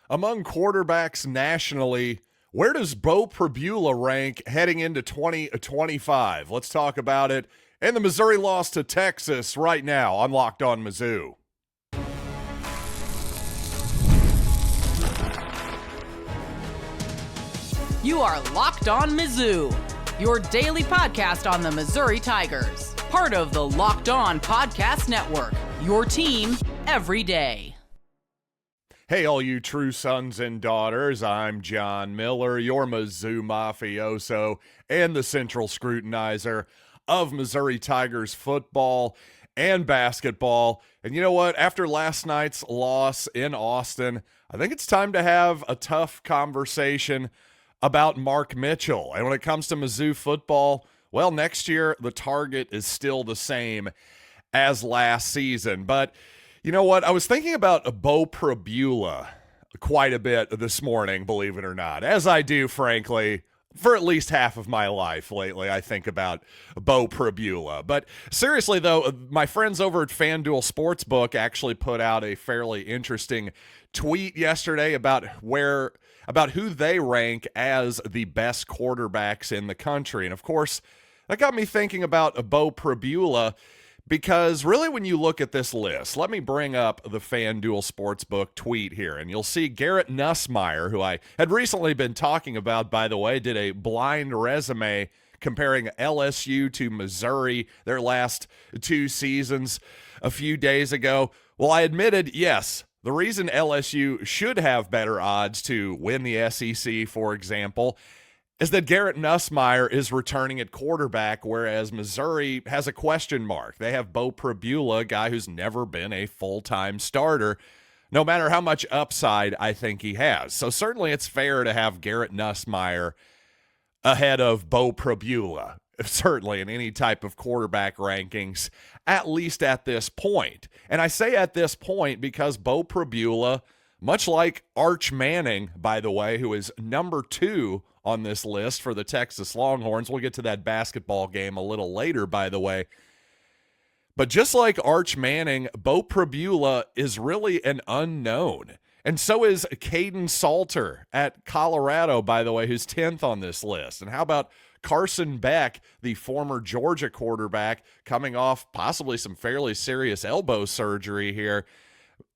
Among quarterbacks nationally, where does Beau Pribula rank heading into 2025? Let's talk about it. And the Missouri loss to Texas right now on Locked On Mizzou. You are Locked On Mizzou, your daily podcast on the Missouri Tigers. Part of the Locked On Podcast Network, your team every day. Hey, all you true sons and daughters, I'm John Miller, your Mizzou mafioso and the central scrutinizer of Missouri Tigers football and basketball. And you know what? After last night's loss in Austin, I think it's time to have a tough conversation about Mark Mitchell. And when it comes to Mizzou football, well, next year the target is still the same as last season. But you know what? I was thinking about Beau Pribula quite a bit this morning, believe it or not, as I do, frankly, for at least half of my life lately. I think about Beau Pribula. But seriously, though, my friends over at FanDuel Sportsbook actually put out a fairly interesting tweet yesterday about who they rank as the best quarterbacks in the country. And of course, that got me thinking about Beau Pribula, because really when you look at this list, let me bring up the FanDuel Sportsbook tweet here, and you'll see Garrett Nussmeier, who I had recently been talking about, by the way, did a blind resume comparing LSU to Missouri, their last two seasons a few days ago. Well, I admitted, yes, the reason LSU should have better odds to win the SEC, for example, is that Garrett Nussmeier is returning at quarterback, whereas Missouri has a question mark. They have Beau Pribula, a guy who's never been a full-time starter, no matter how much upside I think he has. So certainly it's fair to have Garrett Nussmeier ahead of Beau Pribula, certainly in any type of quarterback rankings, at least at this point. And I say at this point because Beau Pribula, much like Arch Manning, by the way, who is number 2 on this list for the Texas Longhorns. We'll get to that basketball game a little later, by the way. But just like Arch Manning, Beau Pribula is really an unknown. And so is Caden Salter at Colorado, by the way, who's 10th on this list. And how about Carson Beck, the former Georgia quarterback, coming off possibly some fairly serious elbow surgery here,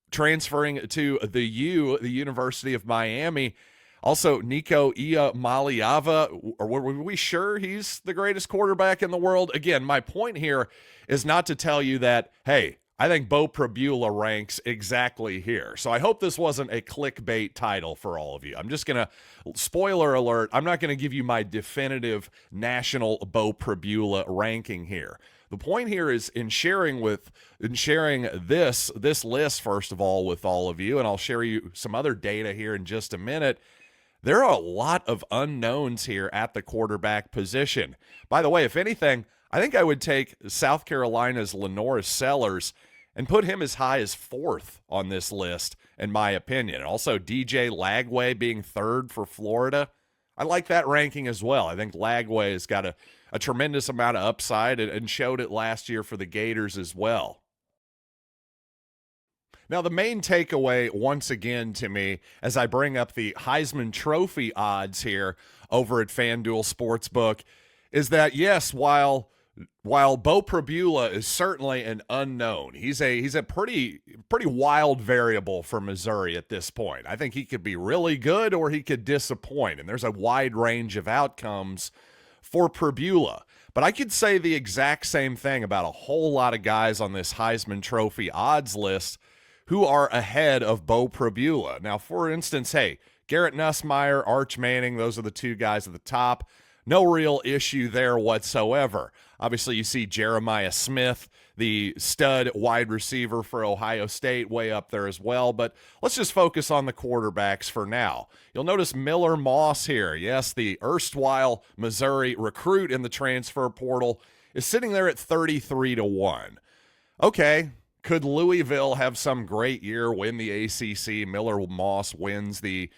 transferring to the University of Miami. Also, Nico Iamaleava, were we sure he's the greatest quarterback in the world? Again, my point here is not to tell you that, hey, I think Beau Pribula ranks exactly here. So I hope this wasn't a clickbait title for all of you. I'm just going to, spoiler alert, I'm not going to give you my definitive national Beau Pribula ranking here. The point here is in sharing this list, first of all, with all of you, and I'll share you some other data here in just a minute. There are a lot of unknowns here at the quarterback position. By the way, if anything, I think I would take South Carolina's Lenoris Sellers and put him as high as 4th on this list, in my opinion. Also, DJ Lagway being 3rd for Florida. I like that ranking as well. I think Lagway has got a tremendous amount of upside and showed it last year for the Gators as well. Now, the main takeaway, once again, to me, as I bring up the Heisman Trophy odds here over at FanDuel Sportsbook, is that, yes, while Beau Pribula is certainly an unknown, he's a pretty wild variable for Missouri at this point. I think he could be really good or he could disappoint, and there's a wide range of outcomes for Pribula. But I could say the exact same thing about a whole lot of guys on this Heisman Trophy odds list who are ahead of Beau Pribula. Now, for instance, hey, Garrett Nussmeier, Arch Manning, those are the two guys at the top. No real issue there whatsoever. Obviously, you see Jeremiah Smith, the stud wide receiver for Ohio State, way up there as well. But let's just focus on the quarterbacks for now. You'll notice Miller Moss here. Yes, the erstwhile Missouri recruit in the transfer portal is sitting there at 33-1. Okay, could Louisville have some great year, win the ACC? Miller Moss wins the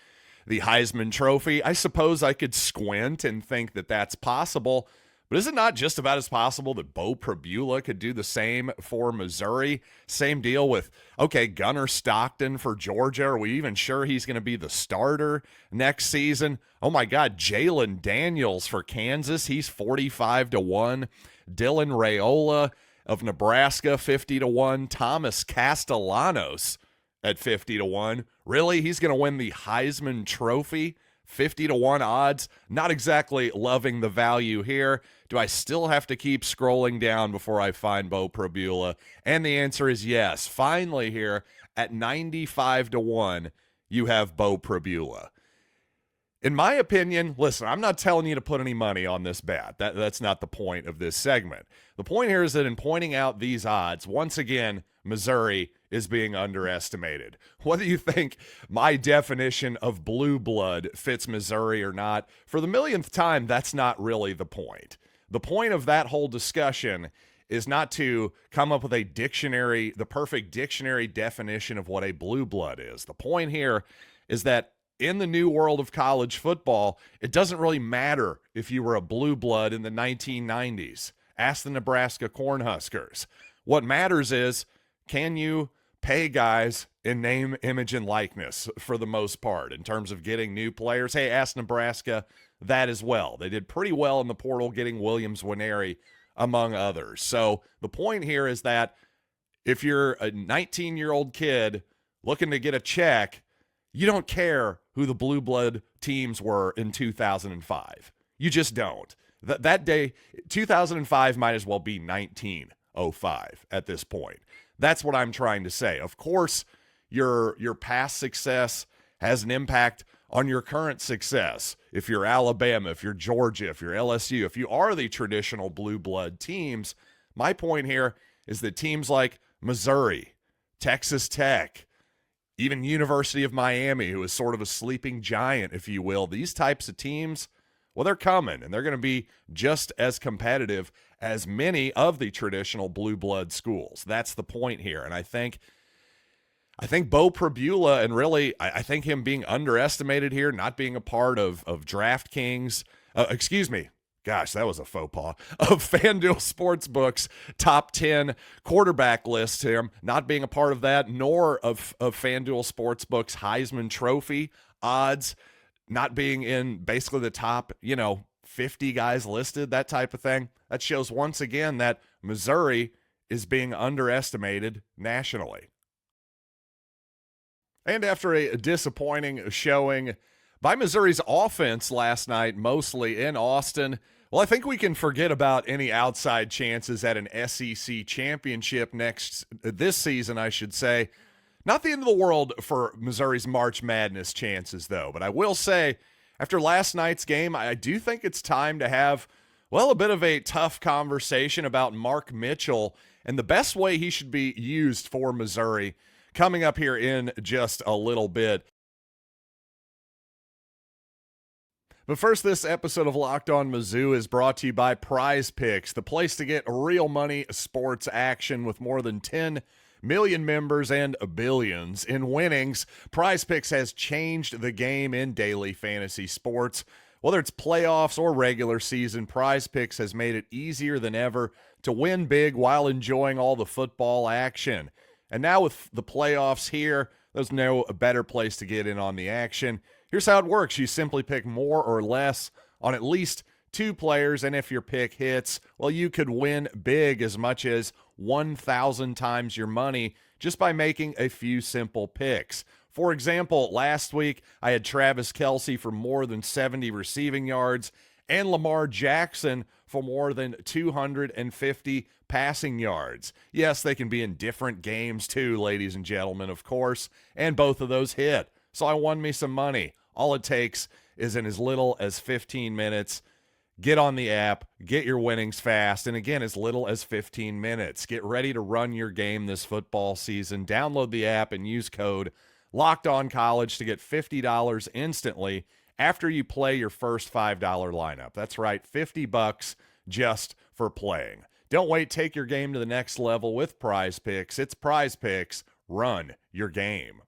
Heisman Trophy. I suppose I could squint and think that that's possible, But is it not just about as possible that Beau Pribula could do the same for Missouri? Same deal with, okay, Gunnar Stockton for Georgia. Are we even sure he's going to be the starter next season? Oh my God, Jalen Daniels for Kansas. He's 45-1. Dylan Raiola of Nebraska, 50-1. Thomas Castellanos at 50-1. Really? He's going to win the Heisman Trophy? 50-1 odds. Not exactly loving the value here. Do I still have to keep scrolling down before I find Beau Pribula? And the answer is yes. Finally here at 95-1, you have Beau Pribula. In my opinion, listen, I'm not telling you to put any money on this bet. That's not the point of this segment. The point here is that in pointing out these odds, once again, Missouri is being underestimated. Whether you think my definition of blue blood fits Missouri or not, for the millionth time, that's not really the point. The point of that whole discussion is not to come up with a dictionary, the perfect dictionary definition of what a blue blood is. The point here is that in the new world of college football, it doesn't really matter if you were a blue blood in the 1990s. Ask the Nebraska Cornhuskers. What matters is, can you pay guys in name, image, and likeness for the most part in terms of getting new players? Hey, ask Nebraska that as well. They did pretty well in the portal getting Williams-Winery, among others. So the point here is that if you're a 19-year-old kid looking to get a check, you don't care who the blue blood teams were in 2005. You just don't. That day, 2005 might as well be 1905 at this point. That's what I'm trying to say. Of course, your past success has an impact on your current success. If you're Alabama, if you're Georgia, if you're LSU, if you are the traditional blue blood teams, my point here is that teams like Missouri, Texas Tech, even University of Miami, who is sort of a sleeping giant, if you will, these types of teams, well, they're coming, and they're going to be just as competitive as many of the traditional blue blood schools. That's the point here. And I think Beau Pribula, and really, I think him being underestimated here, not being a part of DraftKings, gosh, that was a faux pas, of FanDuel Sportsbook's top 10 quarterback list here, not being a part of that, nor of FanDuel Sportsbook's Heisman Trophy odds, not being in basically the top, 50 guys listed, that type of thing. That shows once again that Missouri is being underestimated nationally. And after a disappointing showing by Missouri's offense last night, mostly in Austin, well, I think we can forget about any outside chances at an SEC championship this season, I should say. Not the end of the world for Missouri's March Madness chances, though. But I will say, after last night's game, I do think it's time to have, a bit of a tough conversation about Mark Mitchell and the best way he should be used for Missouri coming up here in just a little bit. But first, this episode of Locked On Mizzou is brought to you by Prizepicks, the place to get real money sports action with more than 10 million members and billions in winnings. Prizepicks has changed the game in daily fantasy sports. Whether it's playoffs or regular season, Prizepicks has made it easier than ever to win big while enjoying all the football action. And now with the playoffs here, there's no better place to get in on the action. Here's how it works. You simply pick more or less on at least 2 players, and if your pick hits, you could win big, as much as 1,000 times your money just by making a few simple picks. For example, last week I had Travis Kelce for more than 70 receiving yards and Lamar Jackson for more than 250 passing yards. Yes, they can be in different games too, ladies and gentlemen, of course, and both of those hit. So I won me some money. All it takes is in as little as 15 minutes. Get on the app, get your winnings fast, and again, as little as 15 minutes. Get ready to run your game this football season. Download the app and use code LOCKEDONCollege to get $50 instantly after you play your first $5 lineup. That's right, $50 just for playing. Don't wait, take your game to the next level with Prizepicks. It's Prizepicks. Run your game.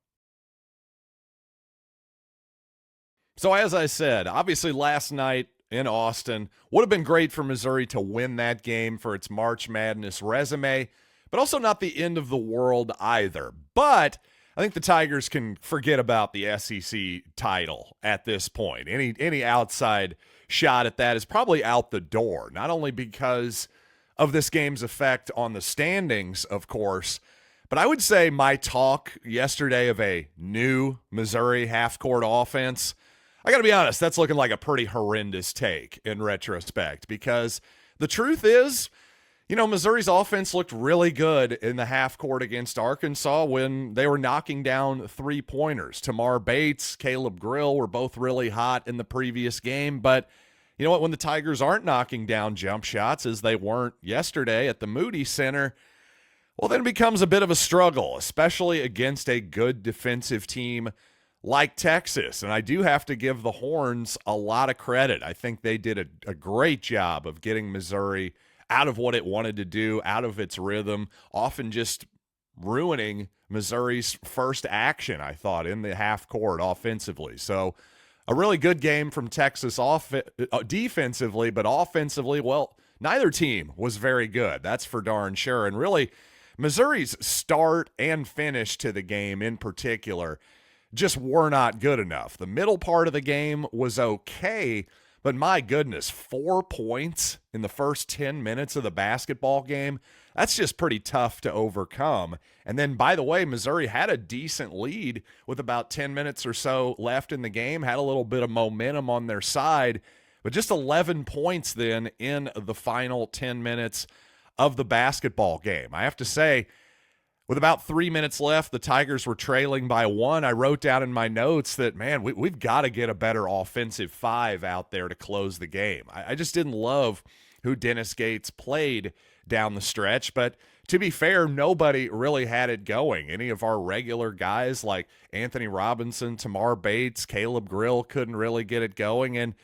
So as I said, obviously last night, in Austin. Would have been great for Missouri to win that game for its March Madness resume, but also not the end of the world either. But I think the Tigers can forget about the SEC title at this point. Any outside shot at that is probably out the door, not only because of this game's effect on the standings, of course, but I would say my talk yesterday of a new Missouri half-court offense, I got to be honest, that's looking like a pretty horrendous take in retrospect, because the truth is, Missouri's offense looked really good in the half court against Arkansas when they were knocking down three-pointers. Tamar Bates, Caleb Grill were both really hot in the previous game. But you know what? When the Tigers aren't knocking down jump shots, as they weren't yesterday at the Moody Center, well, then it becomes a bit of a struggle, especially against a good defensive team like Texas. And I do have to give the Horns a lot of credit. I think they did a great job of getting Missouri out of what it wanted to do, out of its rhythm, often just ruining Missouri's first action, I thought, in the half court offensively. So a really good game from Texas defensively, but offensively, well, neither team was very good. That's for darn sure. And really, Missouri's start and finish to the game in particular just were not good enough. The middle part of the game was okay, but my goodness, 4 points in the first 10 minutes of the basketball game, that's just pretty tough to overcome. And then, by the way, Missouri had a decent lead with about 10 minutes or so left in the game, had a little bit of momentum on their side, but just 11 points then in the final 10 minutes of the basketball game. I have to say, with about 3 minutes left, the Tigers were trailing by 1. I wrote down in my notes that, man, we've got to get a better offensive five out there to close the game. I just didn't love who Dennis Gates played down the stretch, but to be fair, nobody really had it going. Any of our regular guys like Anthony Robinson, Tamar Bates, Caleb Grill couldn't really get it going. And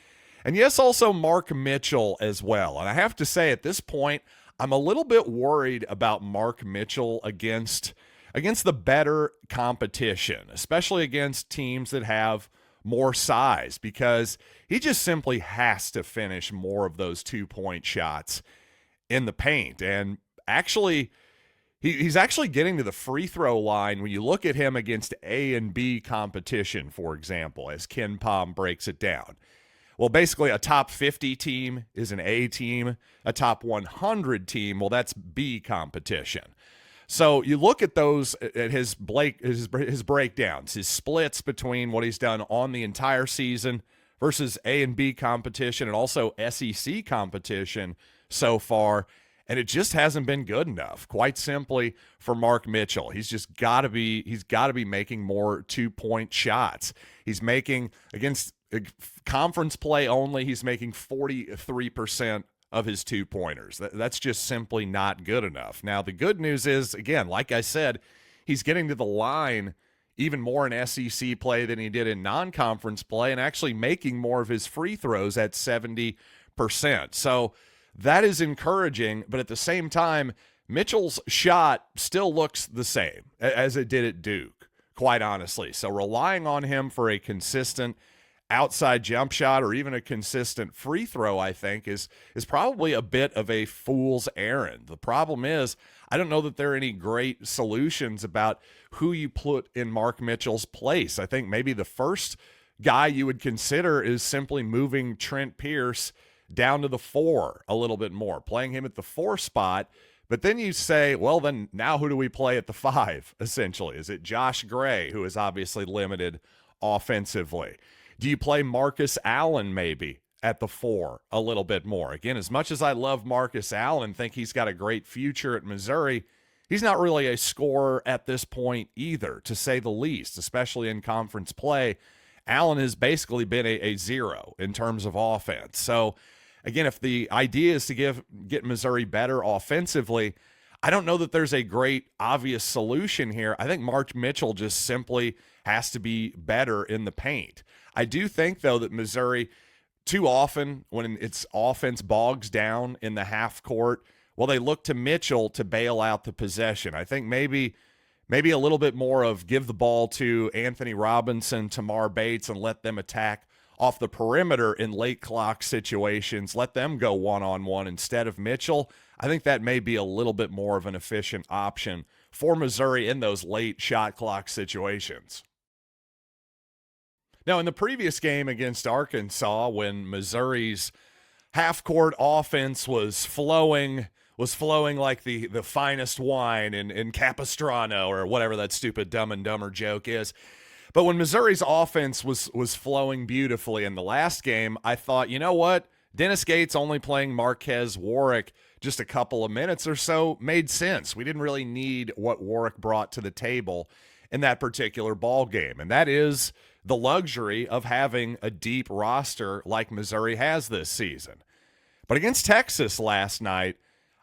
yes, also Mark Mitchell as well. And I have to say, at this point, I'm a little bit worried about Mark Mitchell against the better competition, especially against teams that have more size, because he just simply has to finish more of those 2-point shots in the paint. And actually, he's actually getting to the free throw line when you look at him against A and B competition, for example, as Ken Pom breaks it down. Well, basically, a top 50 team is an A team. A top 100 team, well, that's B competition. So you look at those, at his breakdowns, his splits between what he's done on the entire season versus A and B competition, and also SEC competition so far, and it just hasn't been good enough, quite simply, for Mark Mitchell. He's got to be making more 2-point shots. He's making, against conference play only, he's making 43% of his 2-pointers. That's just simply not good enough. Now, the good news is, again, like I said, he's getting to the line even more in SEC play than he did in non-conference play, and actually making more of his free throws at 70%. So that is encouraging, but at the same time, Mitchell's shot still looks the same as it did at Duke, quite honestly. So relying on him for a consistent outside jump shot or even a consistent free throw, I think, is probably a bit of a fool's errand. The problem is, I don't know that there are any great solutions about who you put in Mark Mitchell's place. I think maybe the first guy you would consider is simply moving Trent Pierce down to the 4 a little bit more, playing him at the 4 spot. But then you say, well, then now who do we play at the 5, essentially? Is it Josh Gray, who is obviously limited offensively? Do you play Marcus Allen maybe at the 4 a little bit more? Again, as much as I love Marcus Allen, think he's got a great future at Missouri, he's not really a scorer at this point either, to say the least, especially in conference play. Allen has basically been a zero in terms of offense. So, again, if the idea is to get Missouri better offensively, I don't know that there's a great obvious solution here. I think Mark Mitchell just simply has to be better in the paint. I do think, though, that Missouri, too often when its offense bogs down in the half court, well, they look to Mitchell to bail out the possession. I think maybe a little bit more of give the ball to Anthony Robinson, Tamar Bates, and let them attack off the perimeter in late clock situations, let them go one-on-one instead of Mitchell. I think that may be a little bit more of an efficient option for Missouri in those late shot clock situations. Now, in the previous game against Arkansas, when Missouri's half-court offense was flowing like the finest wine in Capistrano or whatever that stupid Dumb and Dumber joke is. But when Missouri's offense was flowing beautifully in the last game, I thought, you know what? Dennis Gates only playing Marques Warrick just a couple of minutes or so made sense. We didn't really need what Warrick brought to the table in that particular ball game, and that is the luxury of having a deep roster like Missouri has this season. But against Texas last night,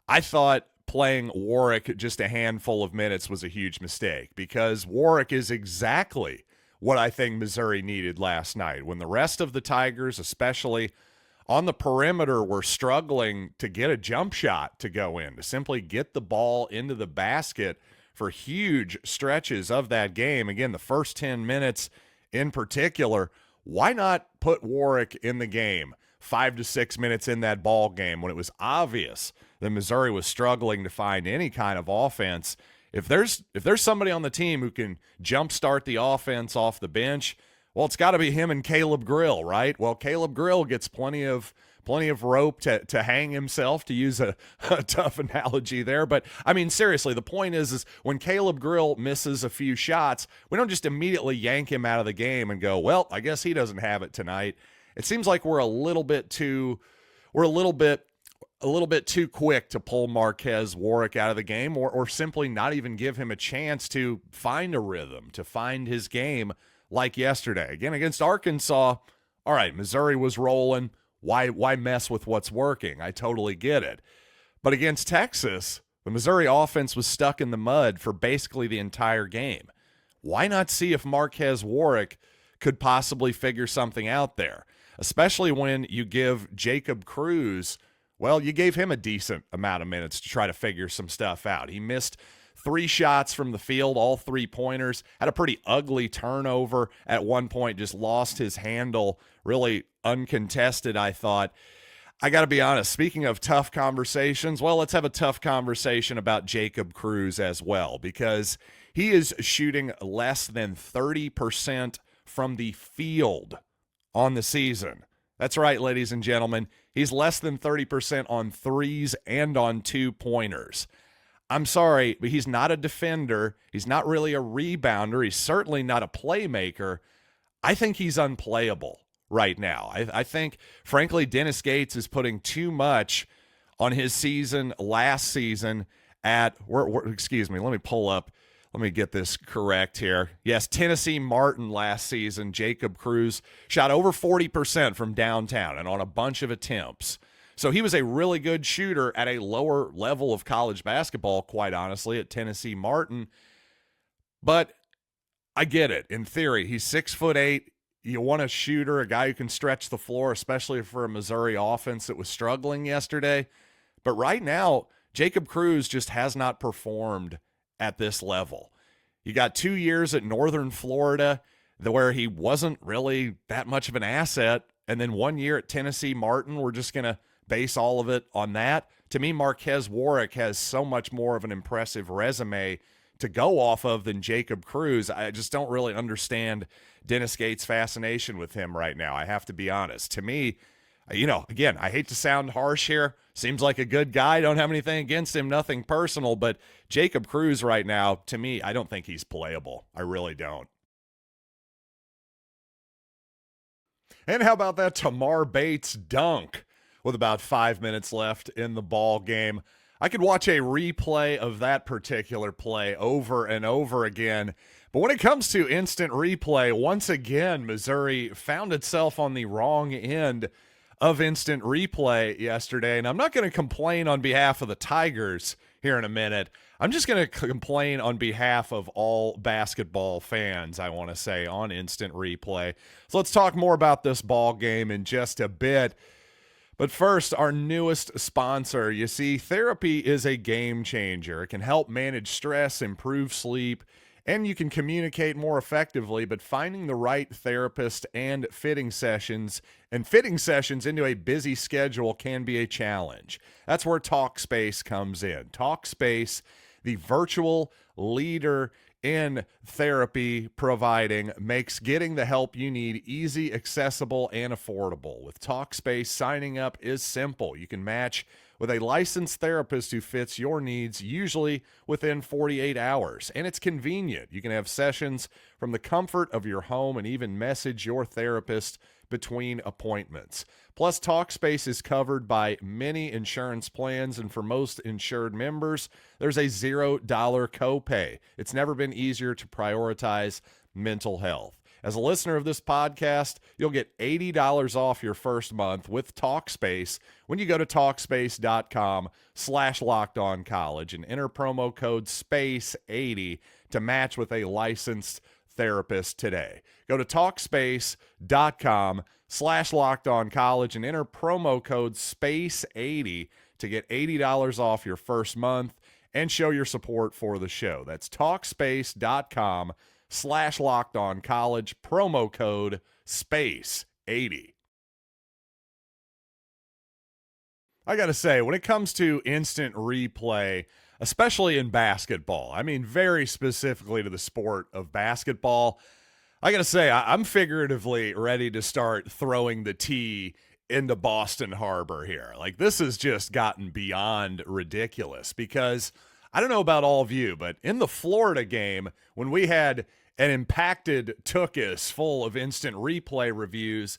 I thought playing Warrick just a handful of minutes was a huge mistake, because Warrick is exactly what I think Missouri needed last night. When the rest of the Tigers, especially on the perimeter, were struggling to get a jump shot to go in, to simply get the ball into the basket for huge stretches of that game. Again, the first 10 minutes in particular, why not put Warrick in the game 5 to 6 minutes in that ball game when it was obvious that Missouri was struggling to find any kind of offense? If there's somebody on the team who can jumpstart the offense off the bench, well, it's got to be him and Caleb Grill, right? Well, Caleb Grill gets plenty of rope to hang himself, to use a tough analogy there. But, I mean, seriously, the point is when Caleb Grill misses a few shots, we don't just immediately yank him out of the game and go, well, I guess he doesn't have it tonight. It seems like we're a little bit too quick to pull Marques Warrick out of the game, or simply not even give him a chance to find a rhythm, to find his game like yesterday. Again, against Arkansas, all right, Missouri was rolling. Why mess with what's working? I totally get it. But against Texas, the Missouri offense was stuck in the mud for basically the entire game. Why not see if Marques Warrick could possibly figure something out there? Especially when you give Jacob Cruz, well, you gave him a decent amount of minutes to try to figure some stuff out. He missed 3 shots from the field, all 3-pointers, had a pretty ugly turnover at one point, just lost his handle, really uncontested, I thought. I got to be honest, speaking of tough conversations, well, let's have a tough conversation about Jacob Cruz as well, because he is shooting less than 30% from the field on the season. That's right, ladies and gentlemen. He's less than 30% on threes and on 2-pointers. I'm sorry, but he's not a defender. He's not really a rebounder. He's certainly not a playmaker. I think he's unplayable right now. I think, frankly, Dennis Gates is putting too much on his season last season at, excuse me, let me pull up. Let me get this correct here. Yes, Tennessee Martin last season, Jacob Cruz shot over 40% from downtown and on a bunch of attempts. So he was a really good shooter at a lower level of college basketball, quite honestly, at Tennessee Martin. But I get it. In theory, he's 6'8". You want a shooter, a guy who can stretch the floor, especially for a Missouri offense that was struggling yesterday. But right now, Jacob Cruz just has not performed at this level. You got 2 years at Northern Florida where he wasn't really that much of an asset, and then 1 year at Tennessee Martin. We're just going to base all of it on that. To me, Marques Warrick has so much more of an impressive resume to go off of than Jacob Cruz. I just don't really understand Dennis Gates' fascination with him right now. I have to be honest. To me, again, I hate to sound harsh here. Seems like a good guy. Don't have anything against him, nothing personal. But Jacob Cruz right now, to me, I don't think he's playable. I really don't. And how about that Tamar Bates dunk with about 5 minutes left in the ball game? I could watch a replay of that particular play over and over again. But when it comes to instant replay, once again, Missouri found itself on the wrong end of instant replay yesterday. And I'm not going to complain on behalf of the Tigers here in a minute. I'm just going to complain on behalf of all basketball fans, I want to say, on instant replay. So let's talk more about this ball game in just a bit. But first, our newest sponsor. You see, therapy is a game changer. It can help manage stress, improve sleep, and you can communicate more effectively, but finding the right therapist and fitting sessions into a busy schedule can be a challenge. That's where TalkSpace comes in. TalkSpace, the virtual leader in therapy providing, makes getting the help you need easy, accessible, and affordable. With TalkSpace, signing up is simple. You can match with a licensed therapist who fits your needs, usually within 48 hours. And it's convenient. You can have sessions from the comfort of your home and even message your therapist between appointments. Plus, TalkSpace is covered by many insurance plans, and for most insured members, there's a $0 copay. It's never been easier to prioritize mental health. As a listener of this podcast, you'll get $80 off your first month with TalkSpace when you go to TalkSpace.com/LockedOnCollege and enter promo code SPACE80 to match with a licensed therapist today. Go to TalkSpace.com/LockedOnCollege and enter promo code SPACE80 to get $80 off your first month and show your support for the show. That's TalkSpace.com/LockedOnCollege, promo code SPACE80. I got to say, when it comes to instant replay, especially in basketball, I mean very specifically to the sport of basketball, I got to say, I'm figuratively ready to start throwing the tee into Boston Harbor here. Like, this has just gotten beyond ridiculous because I don't know about all of you, but in the Florida game, when we had an impacted Tookus full of instant replay reviews,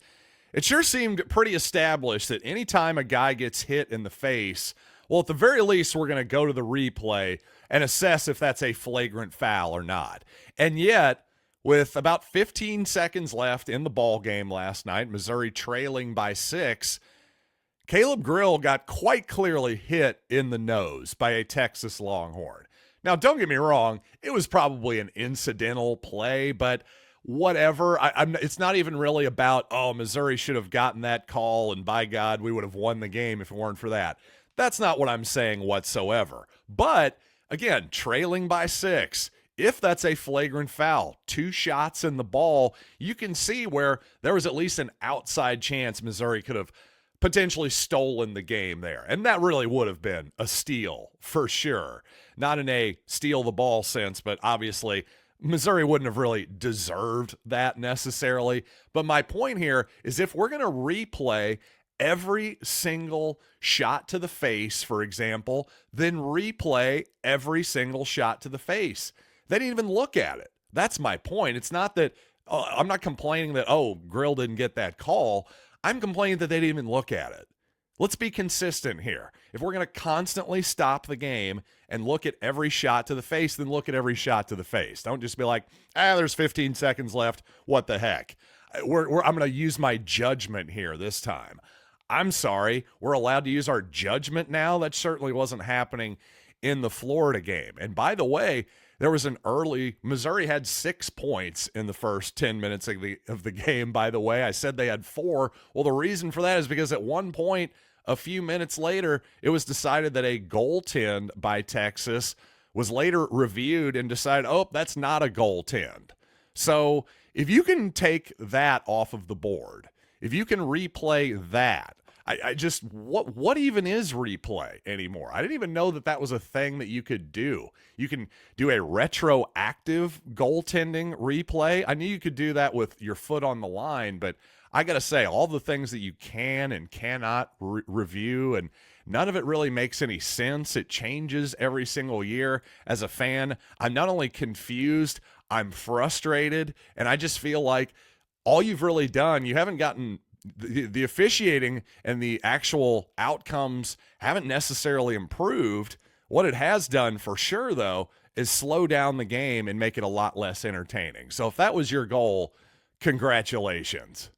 it sure seemed pretty established that anytime a guy gets hit in the face, well, at the very least, we're going to go to the replay and assess if that's a flagrant foul or not. And yet, with about 15 seconds left in the ball game last night, Missouri trailing by 6, Caleb Grill got quite clearly hit in the nose by a Texas Longhorn. Now, don't get me wrong, it was probably an incidental play, but whatever. It's not even really about, oh, Missouri should have gotten that call, and by God, we would have won the game if it weren't for that. That's not what I'm saying whatsoever. But, again, trailing by 6, if that's a flagrant foul, 2 shots in the ball, you can see where there was at least an outside chance Missouri could have potentially stolen the game there. And that really would have been a steal for sure. Not in a steal the ball sense, but obviously Missouri wouldn't have really deserved that necessarily. But my point here is if we're going to replay every single shot to the face, for example, then replay every single shot to the face. They didn't even look at it. That's my point. It's not that I'm not complaining that, oh, Grill didn't get that call. I'm complaining that they didn't even look at it. Let's be consistent here. If we're going to constantly stop the game and look at every shot to the face, then look at every shot to the face. Don't just be like, there's 15 seconds left. What the heck? I'm going to use my judgment here this time. I'm sorry. We're allowed to use our judgment now? That certainly wasn't happening in the Florida game. And by the way, there was an early, Missouri had 6 points in the first 10 minutes of the game, by the way. I said they had 4. Well, the reason for that is because at one point, a few minutes later, it was decided that a goaltend by Texas was later reviewed and decided, oh, that's not a goaltend. So if you can take that off of the board, if you can replay that, I just, what even is replay anymore? I didn't even know that was a thing that you could do. You can do a retroactive goaltending replay. I knew you could do that with your foot on the line, but I got to say, all the things that you can and cannot review, and none of it really makes any sense. It changes every single year. As a fan, I'm not only confused, I'm frustrated, and I just feel like all you've really done, you haven't gotten the officiating and the actual outcomes haven't necessarily improved. What it has done for sure, though, is slow down the game and make it a lot less entertaining. So if that was your goal, congratulations.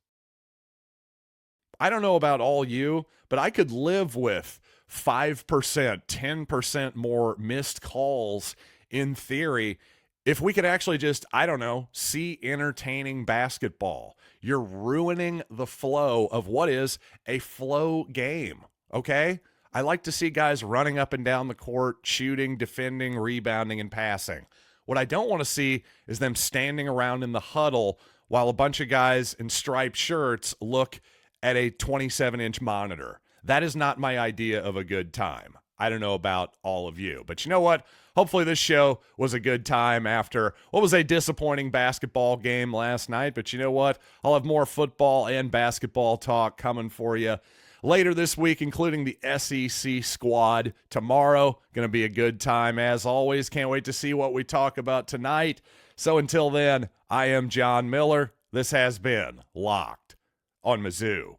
I don't know about all you, but I could live with 5%, 10% more missed calls in theory if we could actually just, I don't know, see entertaining basketball. You're ruining the flow of what is a flow game, okay? I like to see guys running up and down the court, shooting, defending, rebounding, and passing. What I don't want to see is them standing around in the huddle while a bunch of guys in striped shirts look at a 27-inch monitor. That is not my idea of a good time. I don't know about all of you, but you know what? Hopefully this show was a good time after what was a disappointing basketball game last night. But you know what? I'll have more football and basketball talk coming for you later this week, including the SEC squad tomorrow. Going to be a good time as always. Can't wait to see what we talk about tonight. So until then, I am John Miller. This has been Locked on Mizzou.